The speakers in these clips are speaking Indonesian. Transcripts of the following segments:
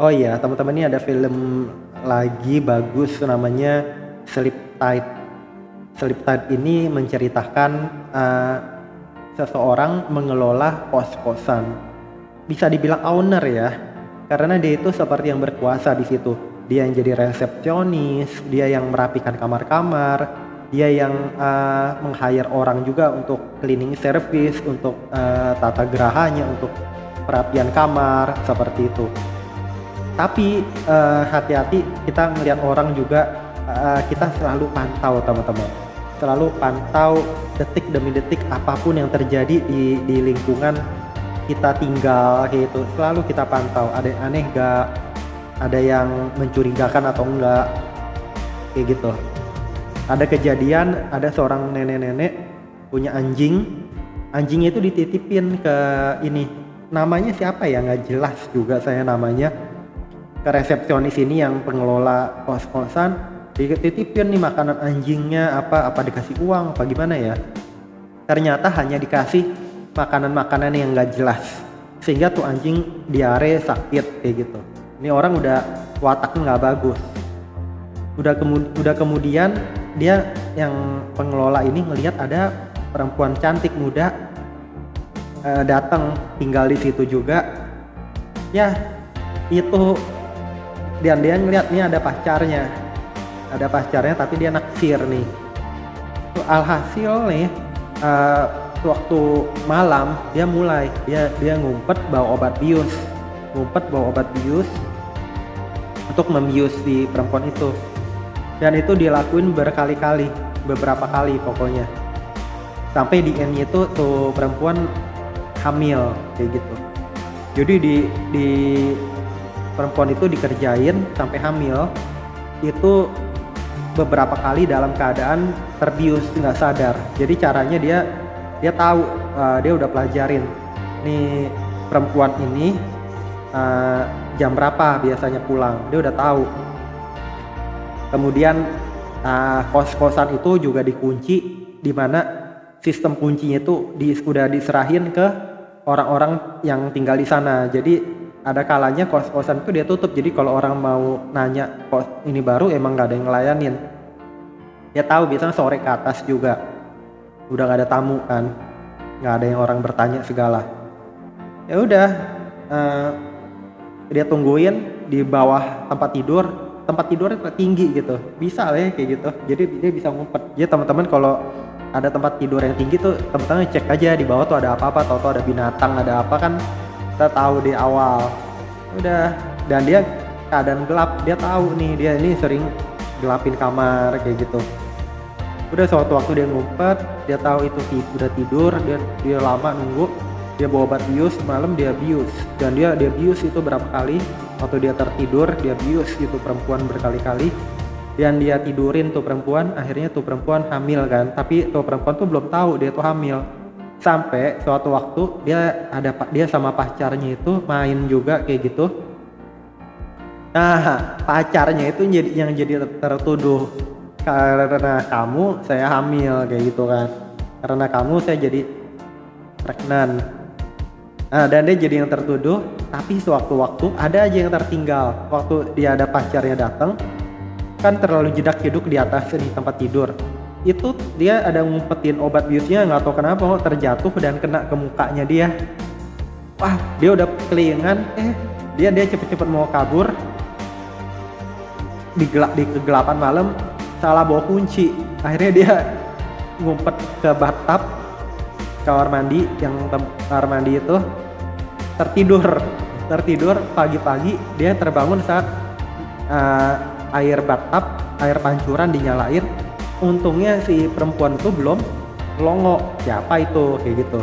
Oh iya, teman-teman, ini ada film lagi bagus namanya Sleep Tight. Sleep Tight ini menceritakan seseorang mengelola kos-kosan. Bisa dibilang owner ya, karena dia itu seperti yang berkuasa di situ. Dia yang jadi resepsionis, dia yang merapikan kamar-kamar, dia yang meng-hire orang juga untuk cleaning service, untuk tata gerahanya, untuk perapian kamar, seperti itu. Tapi hati-hati, kita melihat orang juga, kita selalu pantau teman-teman. Selalu pantau detik demi detik apapun yang terjadi di lingkungan kita tinggal kayak gitu. Selalu kita pantau, ada yang aneh gak, ada yang mencurigakan atau enggak, kayak gitu. Ada kejadian, ada seorang nenek-nenek punya anjing. Anjingnya itu dititipin ke ini, namanya siapa ya, nggak jelas juga saya namanya, ke resepsionis ini yang pengelola kos-kosan. Dititipin nih makanan anjingnya, apa dikasih uang apa gimana ya, ternyata hanya dikasih makanan-makanan yang nggak jelas, sehingga tuh anjing diare, sakit kayak gitu. Ini orang udah wataknya nggak bagus. Udah kemudian dia yang pengelola ini ngelihat ada perempuan cantik muda datang tinggal di situ juga. Ya itu, dan dia ngeliat nih ada pacarnya tapi dia naksir nih. Alhasil nih waktu malam dia ngumpet bawa obat bius untuk membius si perempuan itu, dan itu dilakuin berkali-kali, beberapa kali pokoknya, sampai di endnya itu tuh perempuan hamil kayak gitu. Jadi di perempuan itu dikerjain sampai hamil itu beberapa kali dalam keadaan terbius, nggak sadar. Jadi caranya dia tahu, dia udah pelajarin nih perempuan ini jam berapa biasanya pulang, dia udah tahu. Kemudian kos-kosan itu juga dikunci, di mana sistem kuncinya itu udah diserahin ke orang-orang yang tinggal di sana. Jadi ada kalanya kos-kosan itu dia tutup, jadi kalau orang mau nanya kos ini baru, emang nggak ada yang ngelayanin. Dia tahu biasanya sore ke atas juga udah nggak ada tamu kan, nggak ada yang orang bertanya segala. Ya udah, dia tungguin di bawah tempat tidurnya tinggi gitu, bisa lah ya kayak gitu. Jadi dia bisa ngumpet. Jadi teman-teman kalau ada tempat tidur yang tinggi tuh, teman-teman cek aja di bawah tuh ada apa-apa, tahu ada binatang, ada apa kan kita tahu di awal. Udah, dan dia keadaan gelap, dia tahu nih, dia ini sering gelapin kamar kayak gitu. Udah, suatu waktu dia ngumpet, dia tahu itu udah tidur, dia lama nunggu, dia bawa obat bius, malam dia bius, dan dia bius itu berapa kali. Waktu dia tertidur dia bius itu perempuan berkali-kali, dan dia tidurin tuh perempuan. Akhirnya tuh perempuan hamil kan, tapi tuh perempuan tuh belum tahu dia tuh hamil. Sampai suatu waktu dia sama pacarnya itu main juga kayak gitu. Nah, pacarnya itu yang jadi tertuduh, karena kamu saya hamil kayak gitu kan, karena kamu saya jadi pregnant. Nah, dan dia jadi yang tertuduh. Tapi sewaktu-waktu ada aja yang tertinggal. Waktu dia ada pacarnya datang, kan terlalu jedak-jeduk di atas nih tempat tidur. Itu dia ada ngumpetin obat biusnya, nggak tahu kenapa terjatuh dan kena ke mukanya dia. Wah, dia udah kelingan, dia cepet-cepet mau kabur. Di kegelapan malam salah bawa kunci. Akhirnya dia ngumpet ke bathtub kamar mandi, yang kamar mandi itu tertidur. Pagi-pagi dia terbangun saat air bathtub, air pancuran dinyalain. Untungnya si perempuan itu belum longo siapa itu kayak gitu.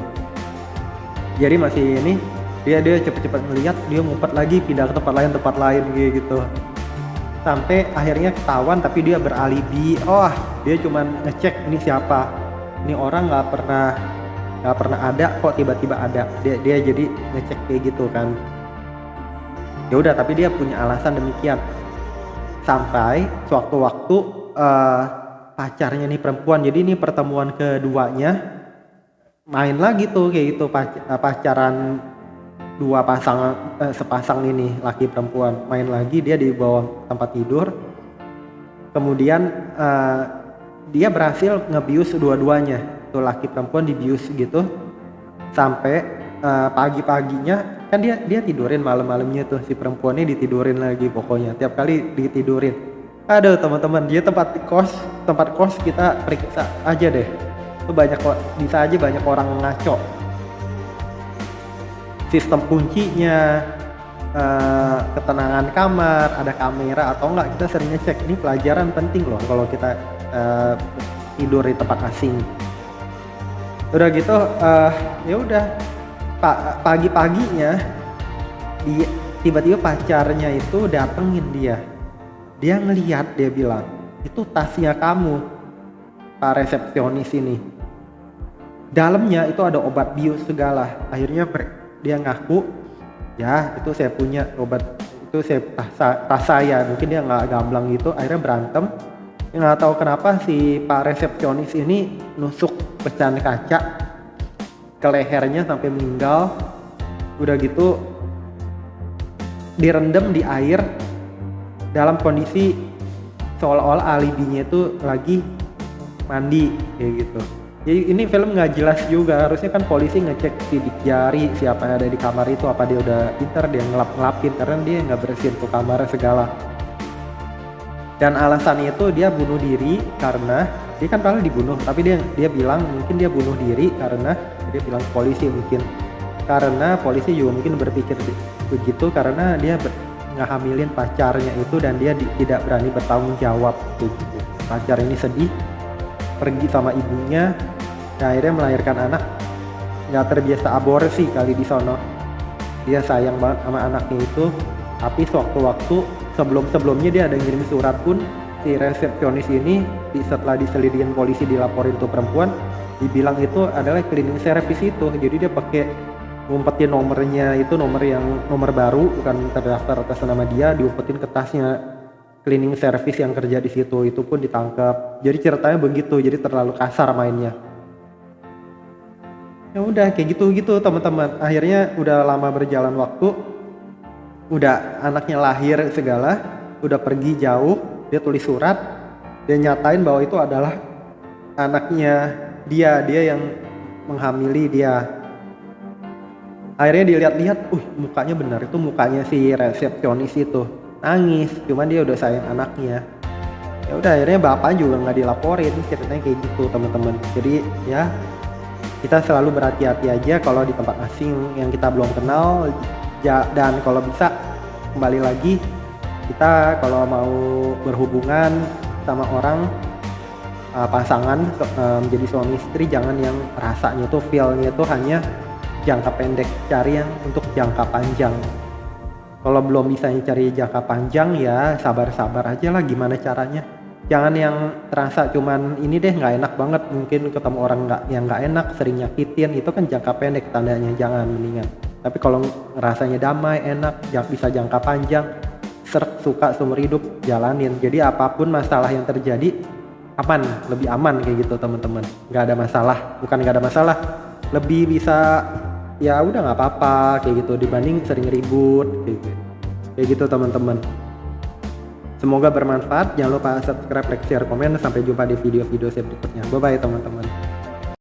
Jadi masih ini, dia cepet-cepet melihat, dia ngumpet lagi, pindah ke tempat lain kayak gitu. Sampai akhirnya ketahuan, tapi dia beralibi. Oh, dia cuman ngecek ini siapa, ini orang nggak pernah ada kok, tiba-tiba ada. Dia jadi ngecek kayak gitu kan. Ya udah, tapi dia punya alasan demikian. Sampai suatu waktu pacarnya nih perempuan, jadi ini pertemuan keduanya, main lagi tuh kayak gitu, pacaran sepasang ini laki perempuan main lagi, dia di bawah tempat tidur. Kemudian dia berhasil ngebius dua-duanya, tuh laki perempuan dibius gitu sampai pagi-paginya kan dia tidurin, malam-malamnya tuh si perempuannya ditidurin lagi, pokoknya tiap kali ditidurin. Aduh teman-teman, dia tempat kos kita periksa aja deh, tuh bisa aja banyak orang ngaco. Sistem kuncinya, ketenangan kamar, ada kamera atau enggak, kita sering ngecek. Ini pelajaran penting loh kalau kita tidur di tempat asing. Udah gitu ya udah pagi-paginya tiba-tiba pacarnya itu datengin dia ngeliat, dia bilang, itu tasnya kamu Pak resepsionis ini, dalamnya itu ada obat bius segala. Akhirnya dia ngaku, ya itu saya punya obat, itu tas saya. Mungkin dia nggak gamblang gitu, akhirnya berantem. Nggak tahu kenapa si Pak resepsionis ini nusuk pecahan kaca ke lehernya sampai meninggal. Udah gitu direndam di air dalam kondisi seolah-olah alibinya itu lagi mandi kayak gitu. Jadi ini film nggak jelas juga, harusnya kan polisi ngecek sidik jari siapa yang ada di kamar itu, apa dia udah pintar dia ngelapin karena dia nggak bersihin tuh kamar segala. Dan alasannya itu dia bunuh diri karena dia kan paling dibunuh, tapi dia bilang mungkin dia bunuh diri karena dia bilang ke polisi mungkin karena polisi juga mungkin berpikir begitu karena dia ngehamilin pacarnya itu dan dia tidak berani bertanggung jawab gitu. Pacar ini sedih, pergi sama ibunya, dan akhirnya melahirkan anak. Nggak terbiasa aborsi kali di sono. Dia sayang banget sama anaknya itu, tapi sewaktu-waktu sebelumnya dia ada ngirim surat pun. Si resepsionis ini setelah diselidikin polisi, dilaporin tuh perempuan, dibilang itu adalah cleaning service itu. Jadi dia pakai ngumpetin nomornya, itu nomor baru bukan terdaftar atas nama dia, diumpetin ke tasnya cleaning service yang kerja di situ, itu pun ditangkap. Jadi ceritanya begitu, jadi terlalu kasar mainnya. Ya udah kayak gitu teman-teman. Akhirnya udah lama berjalan waktu, udah anaknya lahir segala, udah pergi jauh, dia tulis surat, dia nyatain bahwa itu adalah anaknya dia yang menghamili dia. Akhirnya dilihat-lihat, mukanya benar, itu mukanya si resepsionis itu. Nangis, cuman dia udah sayang anaknya. Ya udah akhirnya bapak juga nggak dilaporin, ceritanya kayak gitu teman-teman. Jadi ya kita selalu berhati-hati aja kalau di tempat asing yang kita belum kenal, dan kalau bisa kembali lagi, kita kalau mau berhubungan sama orang pasangan menjadi suami istri, jangan yang rasanya tuh feel-nya tuh hanya jangka pendek, cari yang untuk jangka panjang. Kalau belum bisa cari jangka panjang ya sabar-sabar aja lah, gimana caranya. Jangan yang terasa cuman ini deh nggak enak banget, mungkin ketemu orang yang nggak enak, sering nyakitin, itu kan jangka pendek tandanya, jangan, mendingan. Tapi kalau rasanya damai, enak, bisa jangka panjang, suka seumur hidup, jalanin. Jadi apapun masalah yang terjadi aman, lebih aman kayak gitu teman-teman. Nggak ada masalah, bukan nggak ada masalah, lebih bisa ya udah nggak apa-apa kayak gitu dibanding sering ribut kayak gitu teman-teman. Semoga bermanfaat. Jangan lupa subscribe, like, share, komen. Sampai jumpa di video-video saya berikutnya. Bye bye teman-teman.